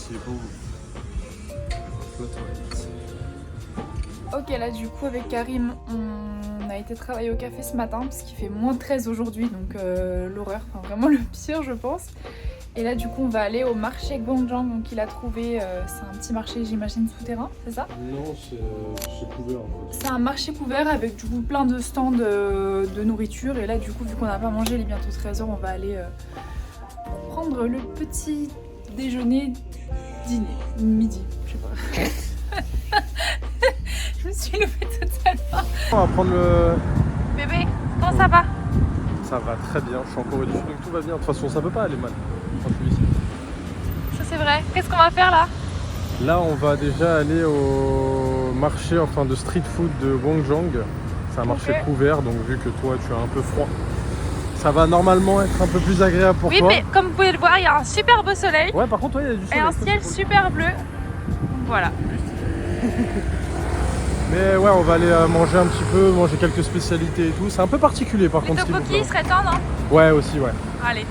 c'est beau. Ok, là du coup avec Karim, on a été travailler au café ce matin parce qu'il fait moins 13 aujourd'hui, donc l'horreur, enfin vraiment le pire je pense. Et là du coup on va aller au marché Gwangjang, donc il a trouvé, c'est un petit marché j'imagine souterrain, c'est ça? Non, c'est couvert en fait. C'est un marché couvert avec du coup plein de stands de nourriture, et là du coup vu qu'on n'a pas mangé, il est bientôt 13h, on va aller prendre le petit déjeuner, dîner, midi, je sais pas. Je me suis levée totalement. On va prendre le... Bébé, comment ça va? Ça va très bien, je suis en Corée du Sud donc tout va bien. De toute façon ça peut pas aller mal quand je suis ici. Ça c'est vrai. Qu'est-ce qu'on va faire là? Là on va déjà aller au marché enfin de street food de Gwangjang. C'est un marché couvert donc vu que toi tu as un peu froid, ça va normalement être un peu plus agréable pour toi. Oui mais comme vous pouvez le voir il y a un super beau soleil. Ouais par contre ouais, il y a du soleil. Et un ciel super bleu. Voilà. Mais ouais on va aller manger un petit peu, manger quelques spécialités et tout. C'est un peu particulier par contre. Les tteokbokki il serait temps non? Ouais aussi ouais. Allez.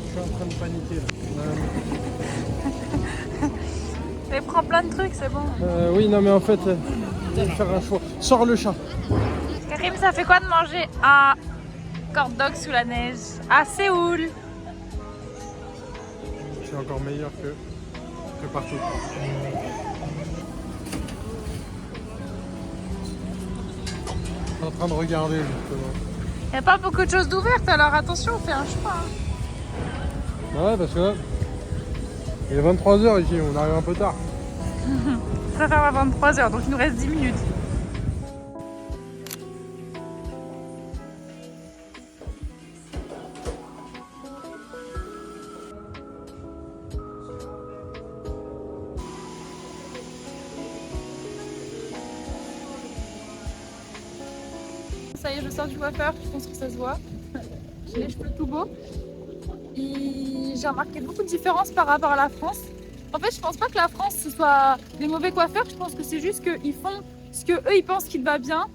Je suis en train de paniquer là. Mais prends plein de trucs, c'est bon. Oui non mais en fait, il faut faire un choix. Sors le chat. Karim, ça fait quoi de manger un corn dog sous la neige à Séoul? C'est encore meilleur que partout. Je suis en train de regarder justement. Il n'y a pas beaucoup de choses d'ouvertes, alors attention, on fait un choix. Bah ouais parce que là, il est 23h ici, on arrive un peu tard. Ça ferme à 23h, donc il nous reste 10 minutes. Ça y est, je sors du coiffeur, je pense que ça se voit. J'ai les cheveux tout beaux. Et j'ai remarqué beaucoup de différences par rapport à la France. En fait, je pense pas que la France ce soit des mauvais coiffeurs, je pense que c'est juste qu'ils font ce que eux ils pensent qu'il te va bien.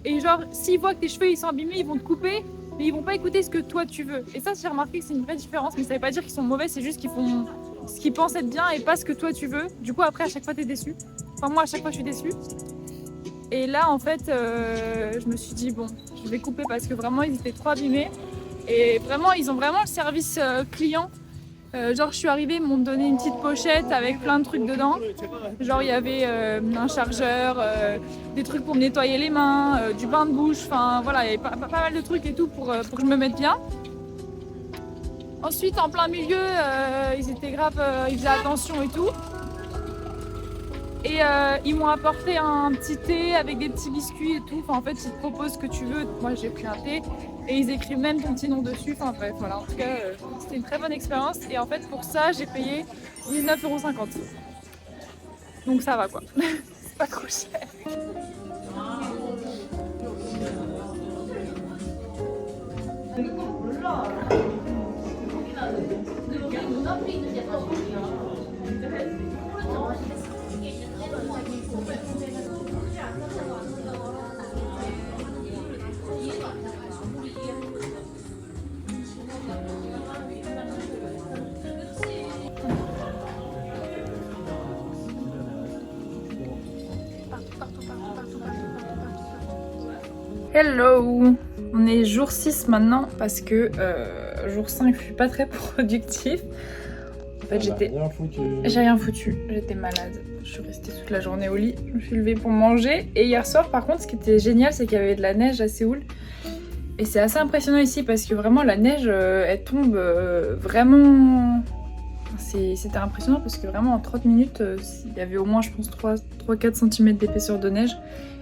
Et genre, s'ils voient que tes cheveux ils sont abîmés, ils vont te couper, mais ils vont pas écouter ce que toi tu veux. Et ça, j'ai remarqué que c'est une vraie différence, mais ça veut pas dire qu'ils sont mauvais, c'est juste qu'ils font ce qu'ils pensent être bien et pas ce que toi tu veux. Du coup, après, à chaque fois, t'es déçu. Enfin, moi, à chaque fois, je suis déçue. Et là, en fait, je me suis dit, bon, je vais couper parce que vraiment, ils étaient trop abîmés. Et vraiment, ils ont vraiment le service client. Genre, je suis arrivée, ils m'ont donné une petite pochette avec plein de trucs dedans. Genre, il y avait un chargeur, des trucs pour me nettoyer les mains, du bain de bouche. Enfin, voilà, il y avait pas mal de trucs et tout pour que je me mette bien. Ensuite, en plein milieu, ils étaient grave, ils faisaient attention et tout. Et ils m'ont apporté un petit thé avec des petits biscuits et tout. Enfin, en fait, ils te proposent ce que tu veux. Moi, j'ai pris un thé et ils écrivent même ton petit nom dessus. Enfin, bref, voilà. En tout cas, c'était une très bonne expérience. Et en fait, pour ça, j'ai payé 19,50 €. Donc, ça va quoi. C'est pas trop cher. Hello! On est jour 6 maintenant parce que jour 5 je suis pas très productive. En fait j'ai rien foutu, j'étais malade. Je suis restée toute la journée au lit, je me suis levée pour manger. Et hier soir par contre ce qui était génial c'est qu'il y avait de la neige à Séoul. Et c'est assez impressionnant ici parce que vraiment la neige elle tombe vraiment... C'était impressionnant parce que vraiment en 30 minutes il y avait au moins je pense 3-4 cm d'épaisseur de neige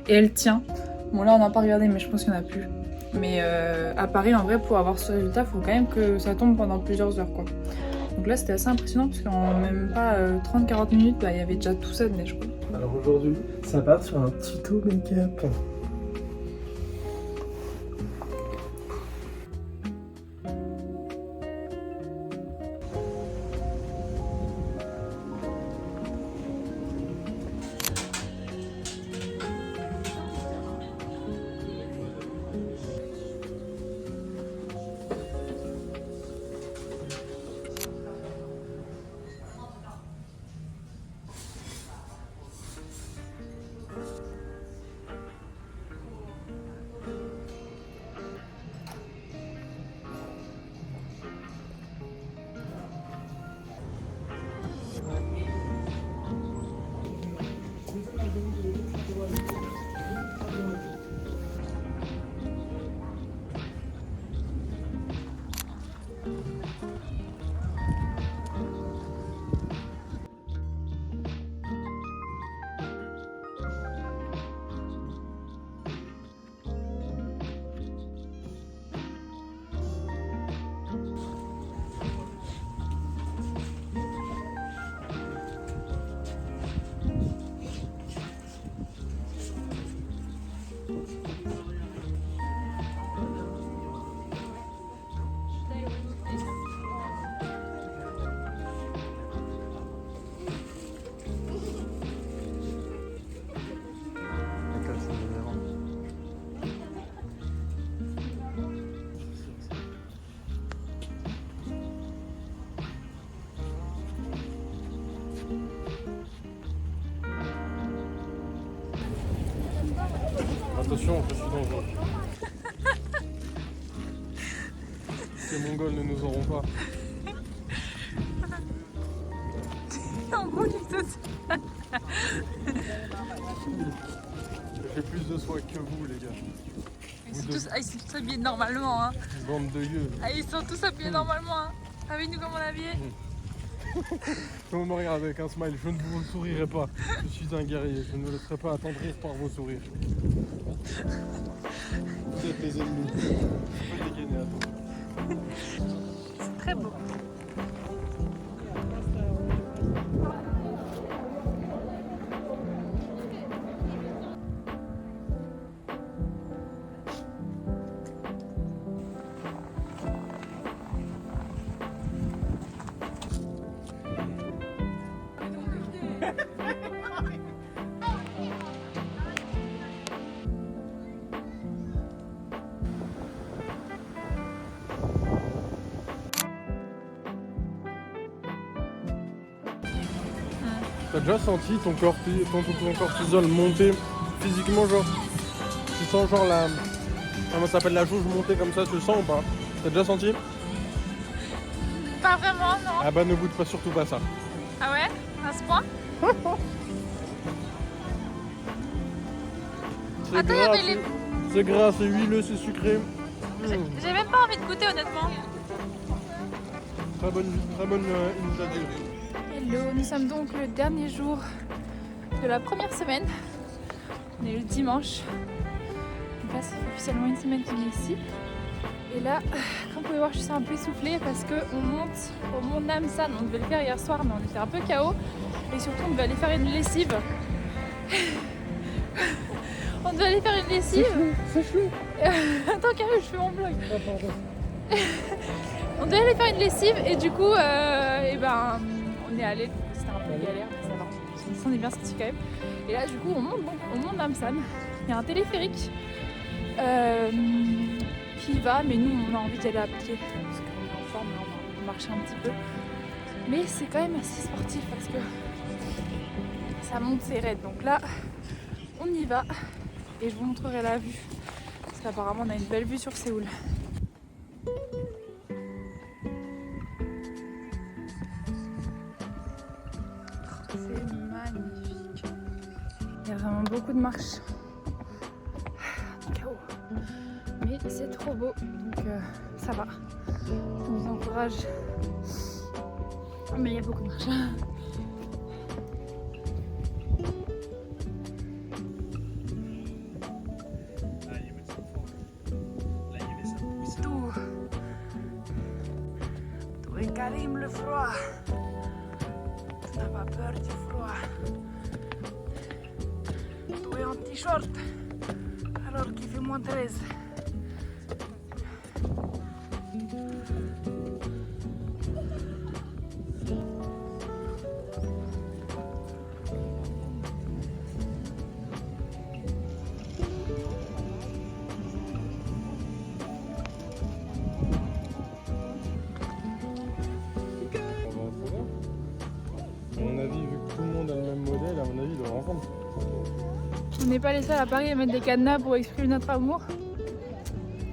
et elle tient. Bon là on n'a pas regardé mais je pense qu'il n'y en a plus. Mais à Paris en vrai pour avoir ce résultat il faut quand même que ça tombe pendant plusieurs heures quoi. Donc là c'était assez impressionnant parce qu'en même pas 30-40 minutes il y avait déjà tout ça de neige quoi. Alors aujourd'hui ça part sur un tuto make-up. Attention, je suis dangereux. Ces Mongols ne nous auront pas. En gros, du tout. J'ai plus de soie que vous, les gars. Ils sont tous habillés normalement. Hein. Bande de gueux. Ah, ils sont tous habillés normalement. Hein. Avec-nous comme on est habillés. Quand vous me regardez avec un smile, je ne vous sourirai pas. Je suis un guerrier, je ne me laisserai pas attendrir par vos sourires. Vous êtes les ennemis. Je peux dégainer à toi. C'est très beau. T'as déjà senti ton cortisol monter physiquement, genre tu sens genre la... Comment ça s'appelle, la jauge monter comme ça, tu le sens ou pas? T'as déjà senti? Pas vraiment, non. Ah bah ne goûte pas surtout pas ça. Ah ouais? À ce point? C'est gras, c'est gras, c'est huileux, c'est sucré. J'ai même pas envie de goûter honnêtement. Très bonne initiative. Hello, nous sommes donc le dernier jour de la première semaine. On est le dimanche. Donc là, ça fait officiellement une semaine qu'on est ici. Et là, comme vous pouvez voir, je suis un peu essoufflée parce qu'on monte au mont Namsan. On devait le faire hier soir, mais on était un peu KO. Et surtout, on devait aller faire une lessive. On devait aller faire une lessive. C'est flou. Attends, carré, je fais mon vlog. Ah, pardon. On devait aller faire une lessive et du coup, on est allé. C'était un peu galère, mais ça va. On s'en est bien sorti quand même. Et là, du coup, on monte au mont Namsan. Il y a un téléphérique qui y va, mais nous, on a envie d'y aller à pied parce qu'on est en forme, là, on va marcher un petit peu. Mais c'est quand même assez sportif parce que ça monte, c'est raide. Donc là, on y va et je vous montrerai la vue parce qu'apparemment, on a une belle vue sur Séoul. C'est magnifique. Il y a vraiment beaucoup de marches. KO. Mais c'est trop beau, donc ça va. On nous encourage. Mais il y a beaucoup de marches. Tout est Karim le froid. Tu n'as pas peur du froid. Tout est en t-shirt alors qu'il fait moins 13. À mon avis, vu que tout le monde a le même modèle, à mon avis, ils doivent ensemble. On n'est pas les seuls à Paris à mettre des cadenas pour exprimer notre amour.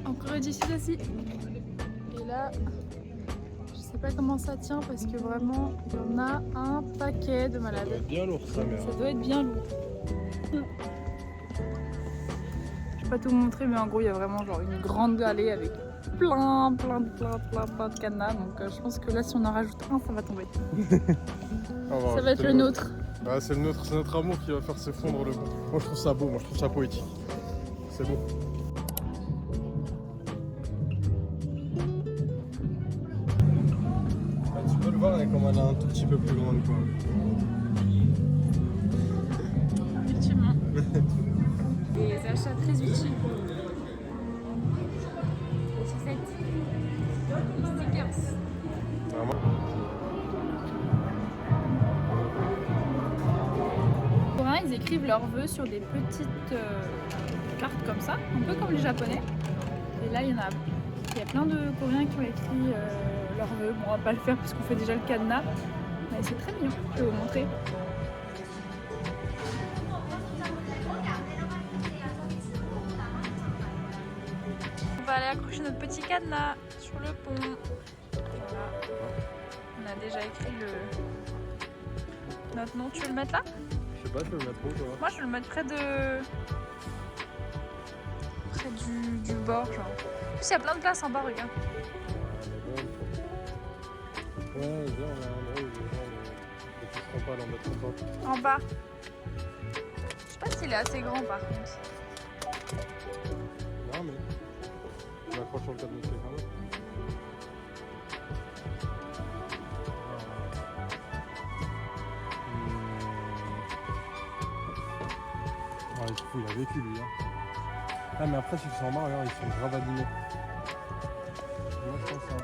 En Corée du Sud aussi. Et là, je sais pas comment ça tient parce que vraiment, il y en a un paquet de malades. Ça doit être bien lourd, ça, merde. Ça doit être bien lourd. pas tout vous montrer, mais en gros, il y a vraiment genre une grande allée avec plein de cadenas. Donc je pense que là, si on en rajoute un, ça va tomber. Ça va être le nôtre. Ouais, c'est notre amour qui va faire se fondre le bout. Moi, je trouve ça beau, moi, je trouve ça poétique. C'est beau. Tu peux le voir, elle est comme elle est un tout petit peu plus grande, quoi. Effectivement. Des achats très utiles. Chaussettes. Stickers. Vraiment. Les Coréens, ils écrivent leurs vœux sur des petites cartes comme ça, un peu comme les Japonais. Et là, il y a plein de Coréens qui ont écrit leurs vœux. Bon, on va pas le faire parce qu'on fait déjà le cadenas, mais c'est très mignon. Je vais vous montrer. On va aller accrocher notre petit cadenas sur le pont. Voilà. On a déjà écrit notre nom. Tu veux le mettre là? Je sais pas, je vais le mettre où, toi? Moi, je vais le mettre près du bord, genre. En plus, il y a plein de place en bas, regarde. Ouais, viens, on a un endroit où les gens ne toucheront pas, l'en mettront pas. En bas. Je sais pas s'il est assez grand, par contre. Non, mais on accroche sur le cadenas, c'est quand même. Ah, du coup, il a vécu lui. Hein. Ah, mais après, s'ils sont morts, regarde, ils sont grave abîmés. Moi, je pense ça.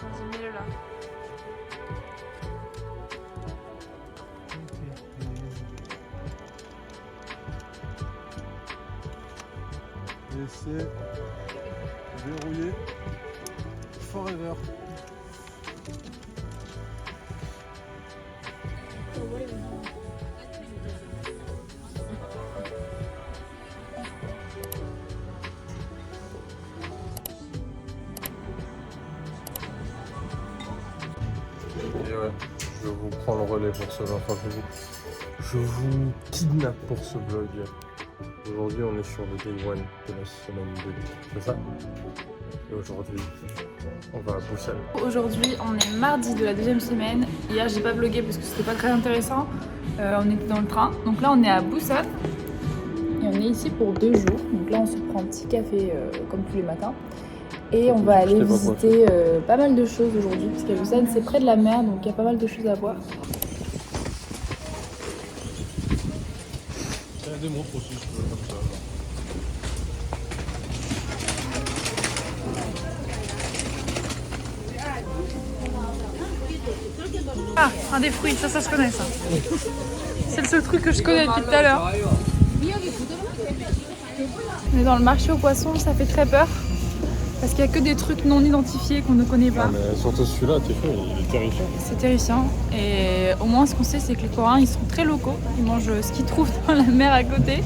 Vas-y, mets-le là. Et c'est verrouillé forever. Et ouais, je vous prends le relais pour ce enfin, je vous kidnappe pour ce vlog. Aujourd'hui, on est sur le day 1 de la semaine 2, c'est ça? Et aujourd'hui, on va à Busan. Aujourd'hui, on est mardi de la deuxième semaine. Hier, j'ai pas vlogué parce que c'était pas très intéressant. On était dans le train. Donc là, on est à Busan. Et on est ici pour 2 jours. Donc là, on se prend un petit café comme tous les matins. Et on va aller visiter pas mal de choses aujourd'hui. Parce qu'à Busan, c'est près de la mer. Donc il y a pas mal de choses à voir. Il y a des montres aussi, je peux comme ça. Ah, un des fruits, ça se connaît ça. C'est le seul truc que je connais depuis tout à l'heure. On est dans le marché aux poissons, ça fait très peur. Parce qu'il n'y a que des trucs non identifiés qu'on ne connaît pas. Ah, mais surtout celui-là, il est terrifiant. C'est terrifiant. Et au moins, ce qu'on sait, c'est que les Coréens, ils sont très locaux. Ils mangent ce qu'ils trouvent dans la mer à côté.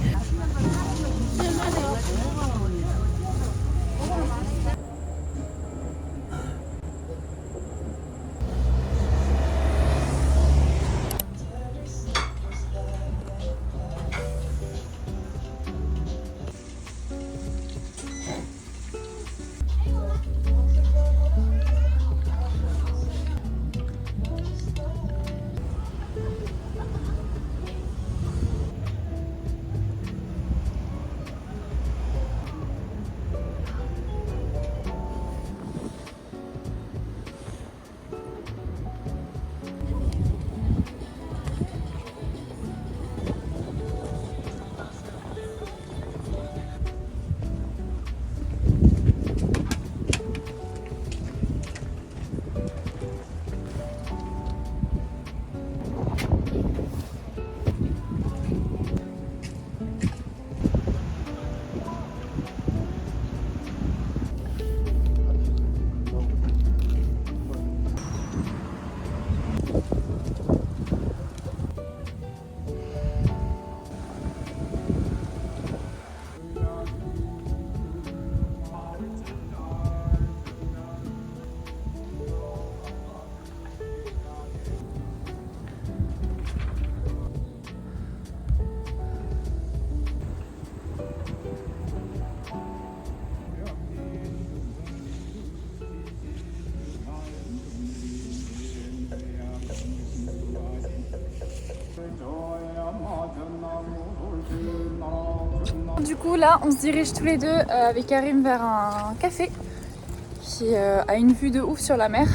Du coup là on se dirige tous les deux avec Karim vers un café qui a une vue de ouf sur la mer.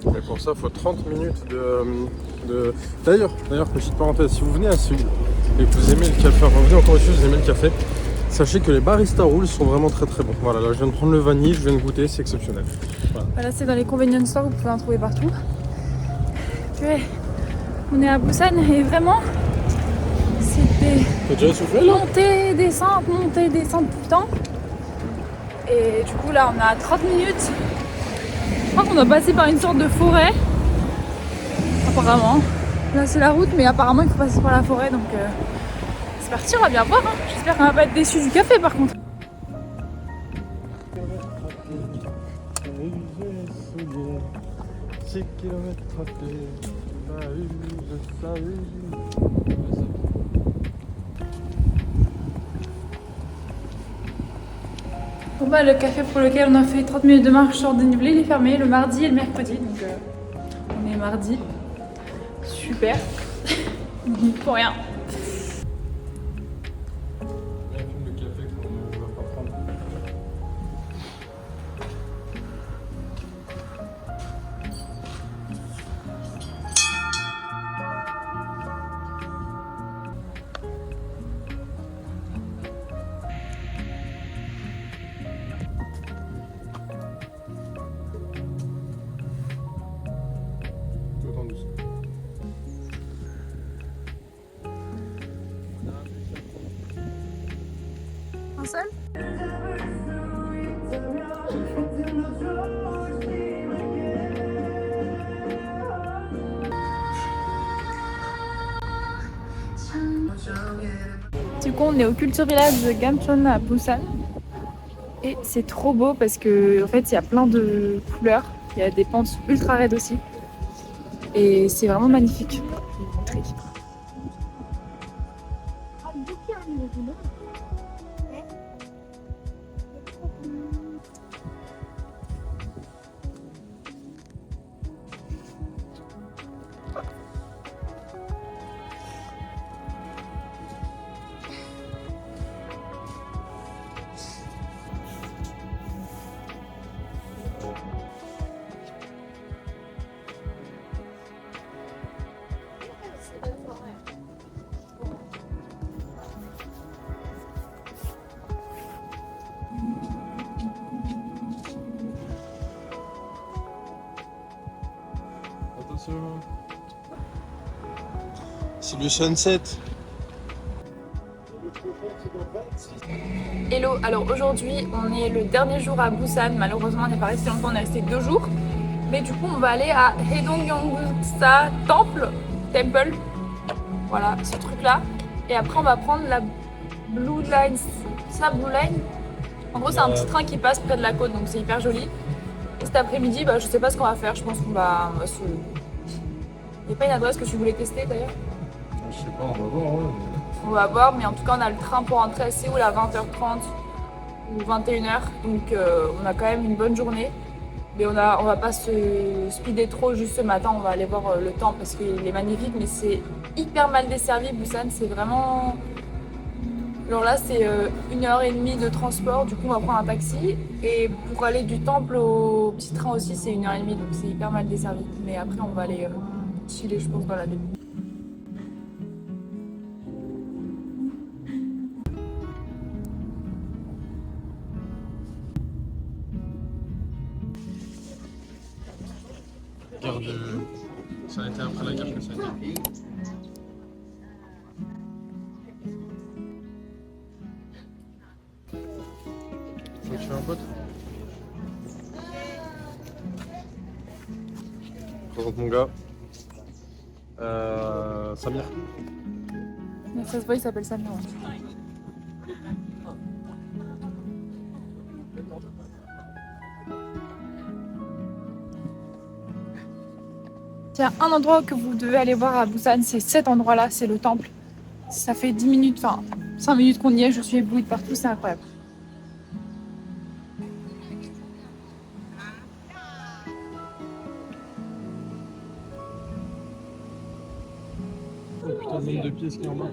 Et pour ça il faut 30 minutes de... D'ailleurs, petite parenthèse, si vous venez à Séoul et que vous aimez le café, enfin vous venez encore ici, vous aimez le café, sachez que les baristas roulent sont vraiment très très bons. Voilà, là je viens de prendre le vanille, je viens de goûter, c'est exceptionnel. Voilà, c'est dans les convenience stores, vous pouvez en trouver partout. Puis, on est à Busan et vraiment, c'était T'as déjà essoufflé là? montée, descente tout le temps. Et du coup là on a 30 minutes. Je crois qu'on doit passer par une sorte de forêt. Apparemment. Là c'est la route mais apparemment il faut passer par la forêt donc c'est parti, on va bien voir. Hein. J'espère qu'on va pas être déçus du café par contre. Bon bah le café pour lequel on a fait 30 minutes de marche sur dénivelé, il est fermé le mardi et le mercredi, donc on est mardi. Super. Pour rien. Un seul? Du coup, on est au Culture Village de Gamcheon à Busan. Et c'est trop beau parce que en fait, il y a plein de couleurs. Il y a des pentes ultra raides aussi. Et c'est vraiment magnifique. Je vais vous montrer. C'est le sunset. Hello, alors aujourd'hui on est le dernier jour à Busan, malheureusement on n'est pas resté longtemps, on est resté 2 jours. Mais du coup on va aller à Haedong-gyeongsa Temple, voilà ce truc là. Et après on va prendre la Blue Line, ça Blue Line. En gros c'est un petit train qui passe près de la côte donc c'est hyper joli. Et cet après-midi bah, je sais pas ce qu'on va faire, je pense qu'on va se... Il n'y a pas une adresse que tu voulais tester d'ailleurs? Je sais pas, on va voir. Ouais. On va voir, mais en tout cas on a le train pour rentrer à Séoul à 20h30 ou 21h, donc on a quand même une bonne journée. Mais on va pas se speeder trop juste ce matin, on va aller voir le temps parce qu'il est magnifique, mais c'est hyper mal desservi. Busan, c'est vraiment... Alors là c'est 1h30 de transport, du coup on va prendre un taxi. Et pour aller du temple au petit train aussi c'est 1h30, donc c'est hyper mal desservi. Mais après on va aller chiller je pense dans la ville. Guerre de... Ça a été après la guerre que ça a été. Faut que tu fais un pote. Je présente mon gars. Samir. Mais ça se voit, il s'appelle Samir. Il y a un endroit que vous devez aller voir à Busan, c'est cet endroit-là, c'est le temple. Ça fait 10 minutes, enfin 5 minutes qu'on y est, je suis éblouie de partout, c'est incroyable. Oh putain, le nombre de pièces qu'il y en a.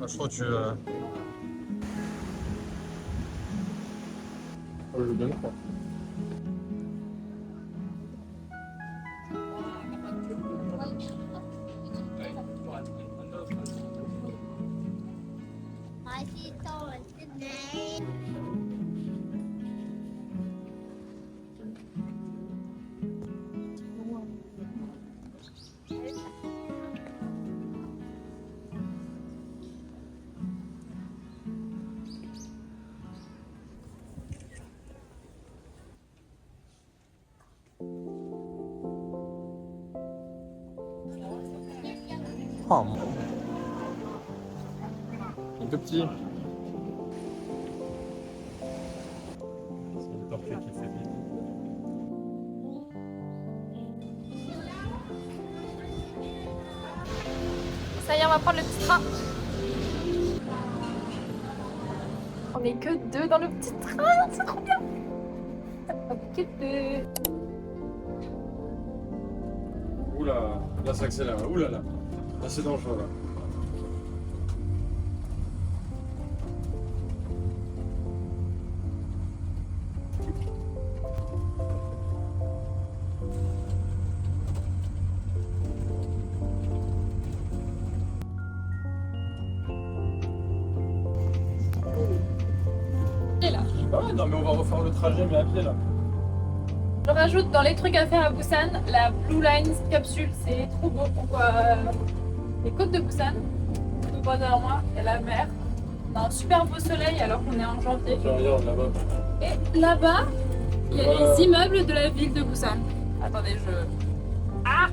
Ah, Je crois que tu... Je veux bien le croire. Oh, un tout petit. C'est le tortue qui fait vite. Ça y est, on va prendre le petit train. On est que deux dans le petit train, c'est trop bien. On est que deux. Oula, là ça accélère. Oula là. Là c'est dangereux là. Et là. Ah non mais on va refaire le trajet mais à pied là. Je rajoute dans les trucs à faire à Busan, la Blue Lines capsule, c'est trop beau. On voit les côtes de Busan, tout droit derrière moi, il y a la mer. On a un super beau soleil alors qu'on est en janvier. Tiens, regarde là-bas. Et là-bas, il y a les immeubles de la ville de Busan. Attendez, Ah!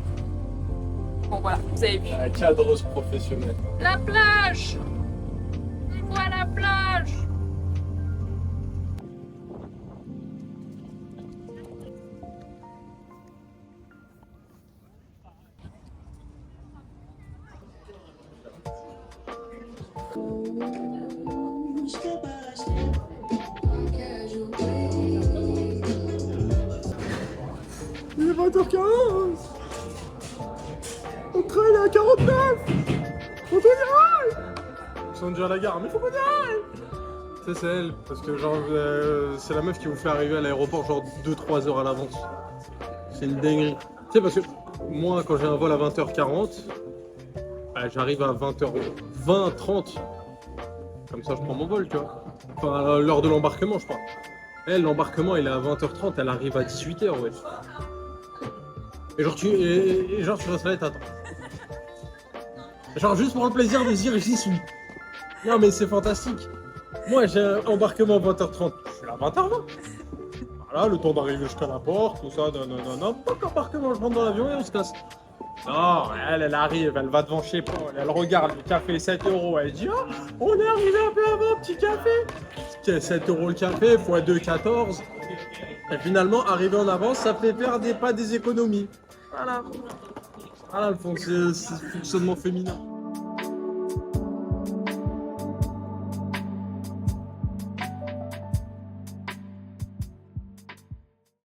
Bon voilà, vous avez vu. Un cadreuse professionnelle. La plage! On voit la plage! Il est 20h15. On train est à 49. Faut qu'on y aille. Ils sont déjà à la gare, mais faut qu'on y aille. C'est elle, parce que genre c'est la meuf qui vous fait arriver à l'aéroport genre 2-3 heures à l'avance. C'est une dinguerie. Tu sais parce que moi quand j'ai un vol à 20h40, bah, j'arrive à 20h20, 30. Comme ça je prends mon vol, tu vois. Enfin l'heure de l'embarquement je crois. Elle, l'embarquement il est à 20h30, elle arrive à 18h, ouais. Et genre tu restes là et t'attends. Genre juste pour le plaisir de dire j'y suis. Non mais c'est fantastique. Moi j'ai un embarquement 20h30, je suis là à 20h20. Voilà, le temps d'arriver jusqu'à la porte, tout ça, non. Pas l'embarquement, je rentre dans l'avion et on se casse. Non, elle arrive, elle va devant chez Paul, elle regarde le café 7 €, elle dit oh, on est arrivé un peu avant, petit café. 7 € le café, x 2, 14. Et finalement, arriver en avance, ça fait faire pas des économies. Voilà. Voilà le fonctionnement féminin.